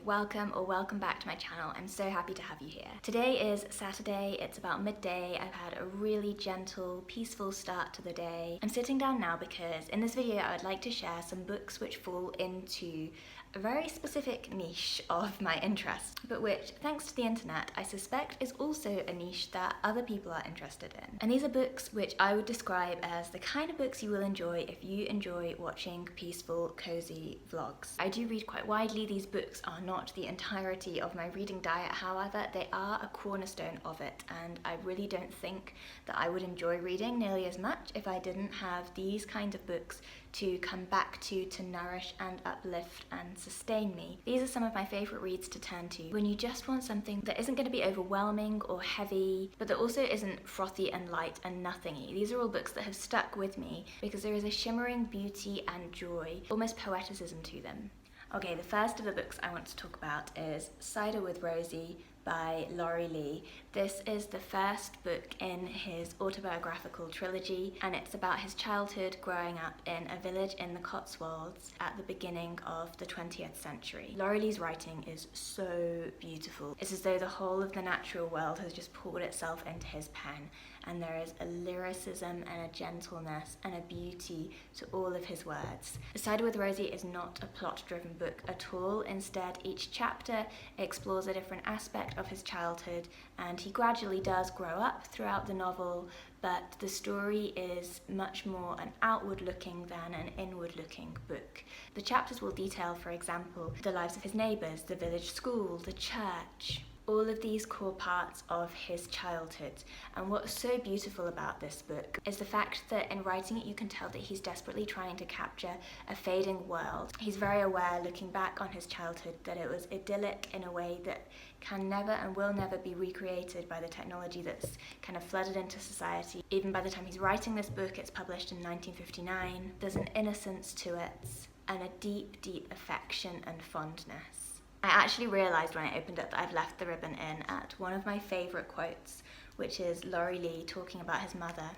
welcome or welcome back to my channel. I'm so happy to have you here. Today is Saturday, it's about midday. I've had a really gentle, peaceful start to the day. I'm sitting down now because in this video I would like to share some books which fall into a very specific niche of my interest, but which, thanks to the internet, I suspect is also a niche that other people are interested in. And these are books which I would describe as the kind of books you will enjoy if you enjoy watching peaceful, cozy vlogs. I do read quite widely. These books are not the entirety of my reading diet, however, they are a cornerstone of it, and I really don't think that I would enjoy reading nearly as much if I didn't have these kind of books to come back to nourish and uplift and sustain me. These are some of my favourite reads to turn to when you just want something that isn't going to be overwhelming or heavy, but that also isn't frothy and light and nothingy. These are all books that have stuck with me because there is a shimmering beauty and joy, almost poeticism to them. Okay, the first of the books I want to talk about is Cider with Rosie by Laurie Lee. This is the first book in his autobiographical trilogy, and it's about his childhood growing up in a village in the Cotswolds at the beginning of the 20th century. Laurie Lee's writing is so beautiful. It's as though the whole of the natural world has just poured itself into his pen, and there is a lyricism and a gentleness and a beauty to all of his words. Cider with Rosie is not a plot-driven book at all. Instead, each chapter explores a different aspect of his childhood, and he gradually does grow up throughout the novel, but the story is much more an outward-looking than an inward-looking book. The chapters will detail, for example, the lives of his neighbours, the village school, the church, all of these core parts of his childhood. And what's so beautiful about this book is the fact that in writing it you can tell that he's desperately trying to capture a fading world. He's very aware, looking back on his childhood, that it was idyllic in a way that can never and will never be recreated by the technology that's kind of flooded into society. Even by the time he's writing this book, it's published in 1959, there's an innocence to it and a deep, deep affection and fondness. I actually realised when I opened it that I've left the ribbon in at one of my favourite quotes, which is Laurie Lee talking about his mother.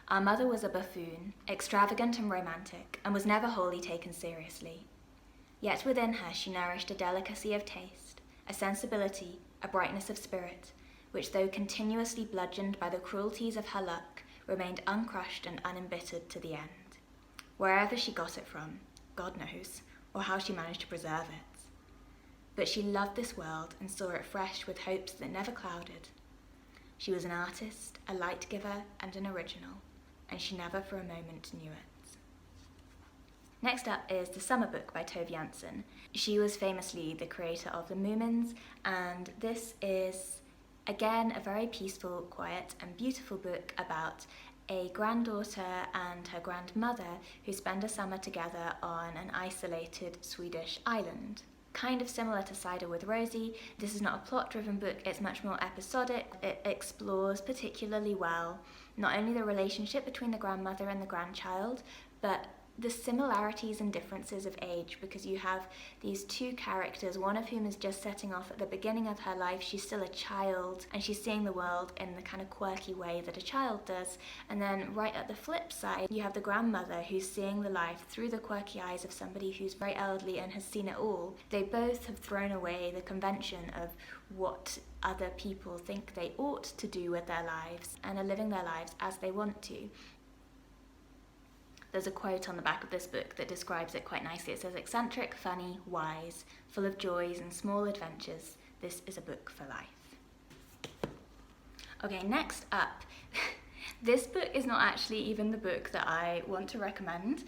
Our mother was a buffoon, extravagant and romantic, and was never wholly taken seriously. Yet within her she nourished a delicacy of taste, a sensibility, a brightness of spirit, which though continuously bludgeoned by the cruelties of her luck, remained uncrushed and unembittered to the end. Wherever she got it from, God knows, or how she managed to preserve it. But she loved this world and saw it fresh with hopes that never clouded. She was an artist, a light giver, and an original, and she never for a moment knew it. Next up is The Summer Book by Tove Jansson. She was famously the creator of The Moomins, and this is, again, a very peaceful, quiet, and beautiful book about a granddaughter and her grandmother who spend a summer together on an isolated Swedish island. Kind of similar to Cider with Rosie, this is not a plot-driven book, it's much more episodic. It explores particularly well not only the relationship between the grandmother and the grandchild, but the similarities and differences of age, because you have these two characters, one of whom is just setting off at the beginning of her life. She's still a child and she's seeing the world in the kind of quirky way that a child does, and then right at the flip side you have the grandmother who's seeing the life through the quirky eyes of somebody who's very elderly and has seen it all. They both have thrown away the convention of what other people think they ought to do with their lives and are living their lives as they want to. There's a quote on the back of this book that describes it quite nicely. It says, "Eccentric, funny, wise, full of joys and small adventures, this is a book for life." Okay, next up, this book is not actually even the book that I want to recommend.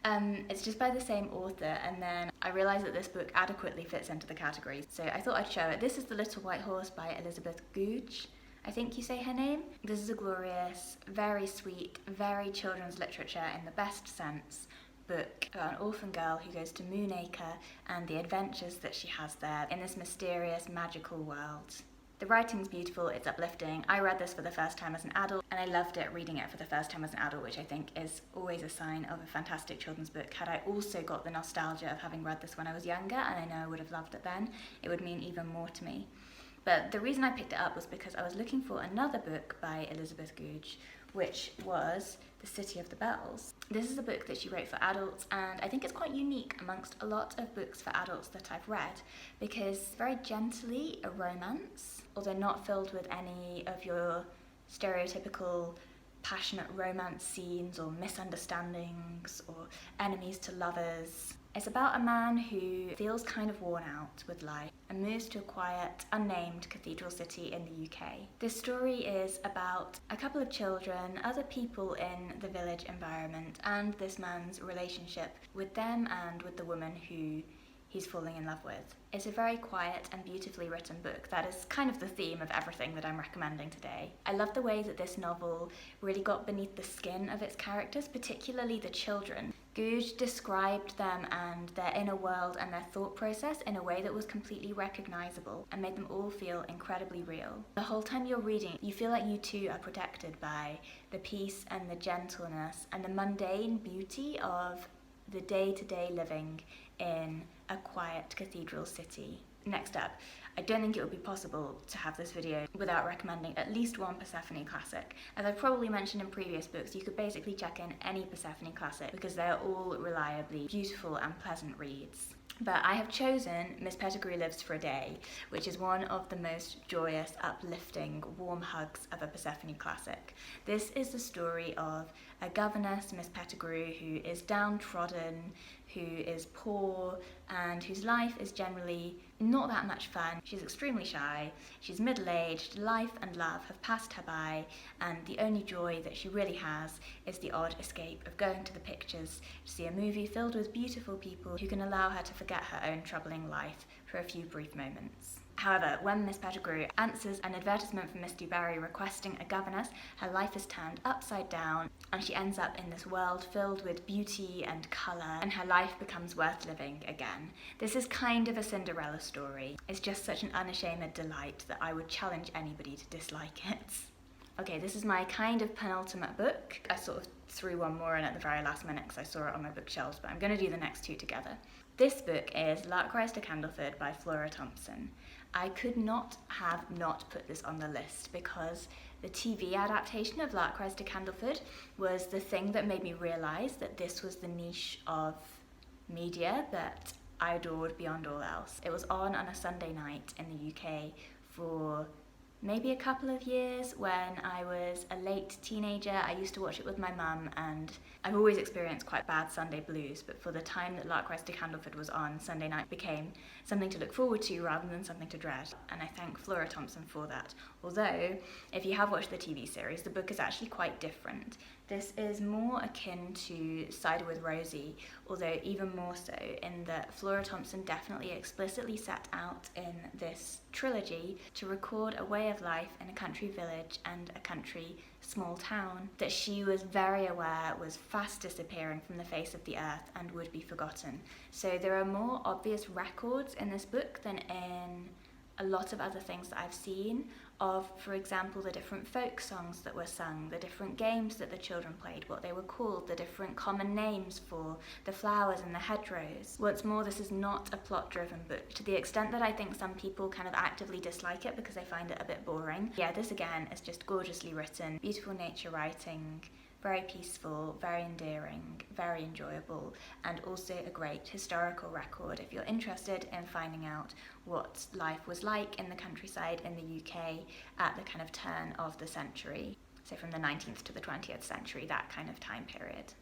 It's just by the same author, and then I realised that this book adequately fits into the category, so I thought I'd show it. This is The Little White Horse by Elizabeth Goudge. I think you say her name. This is a glorious, very sweet, very children's literature in the best sense book about an orphan girl who goes to Moonacre and the adventures that she has there in this mysterious, magical world. The writing's beautiful, it's uplifting. I read this for the first time as an adult, and I loved it reading it for the first time as an adult, which I think is always a sign of a fantastic children's book. Had I also got the nostalgia of having read this when I was younger, and I know I would have loved it then, it would mean even more to me. But the reason I picked it up was because I was looking for another book by Elizabeth Goudge, which was The City of the Bells. This is a book that she wrote for adults, and I think it's quite unique amongst a lot of books for adults that I've read, because it's very gently a romance, although not filled with any of your stereotypical passionate romance scenes or misunderstandings or enemies to lovers. It's about a man who feels kind of worn out with life and moves to a quiet, unnamed cathedral city in the UK. This story is about a couple of children, other people in the village environment, and this man's relationship with them and with the woman who he's falling in love with. It's a very quiet and beautifully written book that is kind of the theme of everything that I'm recommending today. I love the way that this novel really got beneath the skin of its characters, particularly the children. Good described them and their inner world and their thought process in a way that was completely recognizable and made them all feel incredibly real. The whole time you're reading, you feel like you too are protected by the peace and the gentleness and the mundane beauty of the day-to-day living in a quiet cathedral city. Next up, I don't think it would be possible to have this video without recommending at least one Persephone classic. As I've probably mentioned in previous books, you could basically chuck in any Persephone classic because they are all reliably beautiful and pleasant reads. But I have chosen Miss Pettigrew Lives for a Day, which is one of the most joyous, uplifting, warm hugs of a Persephone classic. This is the story of a governess, Miss Pettigrew, who is downtrodden, who is poor, and whose life is generally not that much fun. She's extremely shy, she's middle-aged, life and love have passed her by, and the only joy that she really has is the odd escape of going to the pictures to see a movie filled with beautiful people who can allow her to forget her own troubling life for a few brief moments. However, when Miss Pettigrew answers an advertisement from Miss Dubarry requesting a governess, her life is turned upside down and she ends up in this world filled with beauty and colour, and her life becomes worth living again. This is kind of a Cinderella story. It's just such an unashamed delight that I would challenge anybody to dislike it. Okay, this is my kind of penultimate book. I sort of threw one more in at the very last minute because I saw it on my bookshelves, but I'm going to do the next two together. This book is Lark Rise to Candlefoot by Flora Thompson. I could not have not put this on the list because the TV adaptation of Lark Rise to Candlefoot was the thing that made me realise that this was the niche of media that I adored beyond all else. It was on a Sunday night in the UK for maybe a couple of years when I was a late teenager. I used to watch it with my mum, and I've always experienced quite bad Sunday blues, but for the time that Lark Rise to Candlefoot was on, Sunday night became something to look forward to rather than something to dread, and I thank Flora Thompson for that. Although, if you have watched the TV series, the book is actually quite different. This is more akin to Cider with Rosie, although even more so in that Flora Thompson definitely explicitly set out in this trilogy to record a way of life in a country village and a country small town that she was very aware was fast disappearing from the face of the earth and would be forgotten. So there are more obvious records in this book than in a lot of other things that I've seen of, for example, the different folk songs that were sung, the different games that the children played, what they were called, the different common names for the flowers and the hedgerows. Once more, this is not a plot-driven book, to the extent that I think some people kind of actively dislike it because they find it a bit boring. Yeah, this again is just gorgeously written, beautiful nature writing, very peaceful, very endearing, very enjoyable, and also a great historical record if you're interested in finding out what life was like in the countryside in the UK at the kind of turn of the century. So from the 19th to the 20th century, that kind of time period.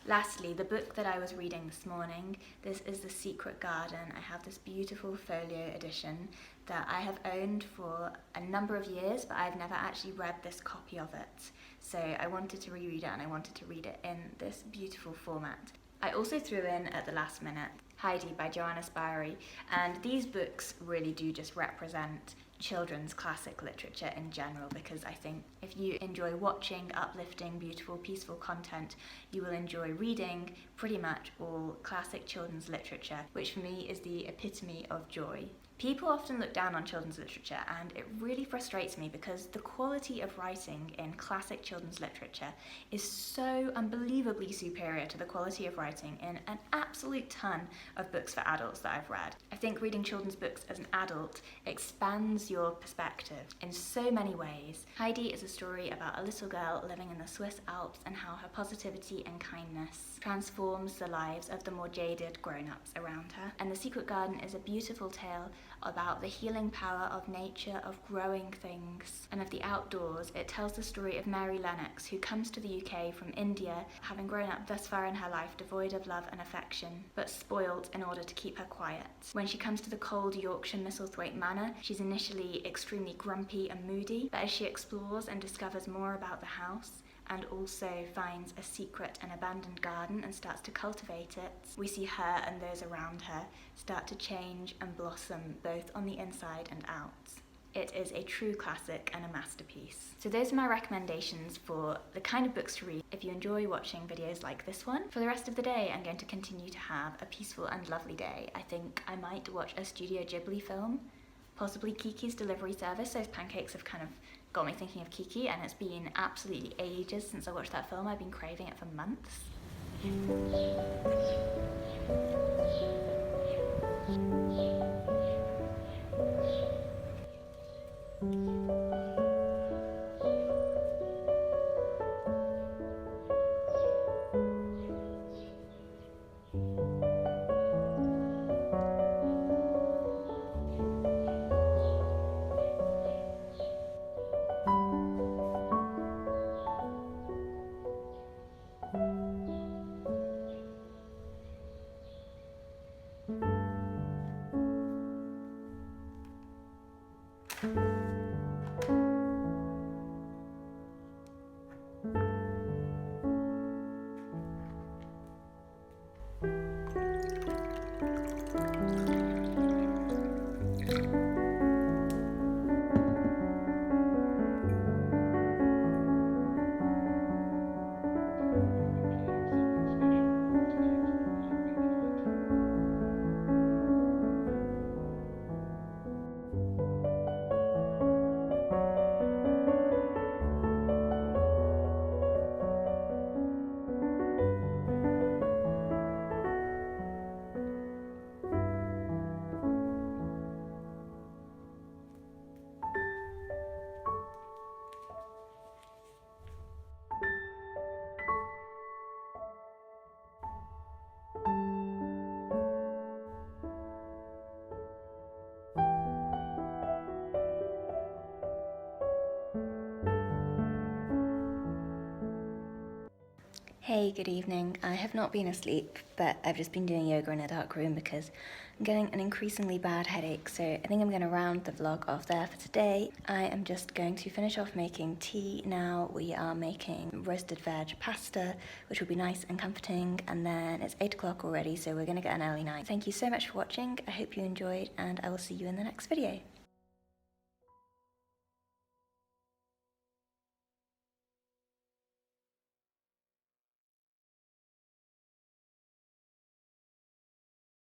Lastly, the book that I was reading this morning, this is The Secret Garden. I have this beautiful folio edition that I have owned for a number of years, but I've never actually read this copy of it. So I wanted to reread it, and I wanted to read it in this beautiful format. I also threw in at the last minute Heidi by Joanna Spyri, and these books really do just represent children's classic literature in general, because I think if you enjoy watching uplifting, beautiful, peaceful content, you will enjoy reading pretty much all classic children's literature, which for me is the epitome of joy. People often look down on children's literature, and it really frustrates me because the quality of writing in classic children's literature is so unbelievably superior to the quality of writing in an absolute ton of books for adults that I've read. I think reading children's books as an adult expands your perspective in so many ways. Heidi is a story about a little girl living in the Swiss Alps and how her positivity and kindness transforms the lives of the more jaded grown-ups around her. And The Secret Garden is a beautiful tale about the healing power of nature, of growing things, and of the outdoors. It tells the story of Mary Lennox, who comes to the UK from India, having grown up thus far in her life devoid of love and affection, but spoilt in order to keep her quiet. When she comes to the cold Yorkshire Misselthwaite Manor, she's initially extremely grumpy and moody, but as she explores and discovers more about the house, and also finds a secret and abandoned garden and starts to cultivate it, we see her and those around her start to change and blossom both on the inside and out. It is a true classic and a masterpiece. So those are my recommendations for the kind of books to read if you enjoy watching videos like this one. For the rest of the day, I'm going to continue to have a peaceful and lovely day. I think I might watch a Studio Ghibli film, possibly Kiki's Delivery Service. Those pancakes have kind of got me thinking of Kiki, and it's been absolutely ages since I watched that film. I've been craving it for months. Hey, good evening. I have not been asleep, but I've just been doing yoga in a dark room because I'm getting an increasingly bad headache, so I think I'm going to round the vlog off there for today. I am just going to finish off making tea now. We are making roasted veg pasta, which will be nice and comforting, and then it's 8 o'clock already, so we're going to get an early night. Thank you so much for watching. I hope you enjoyed, and I will see you in the next video.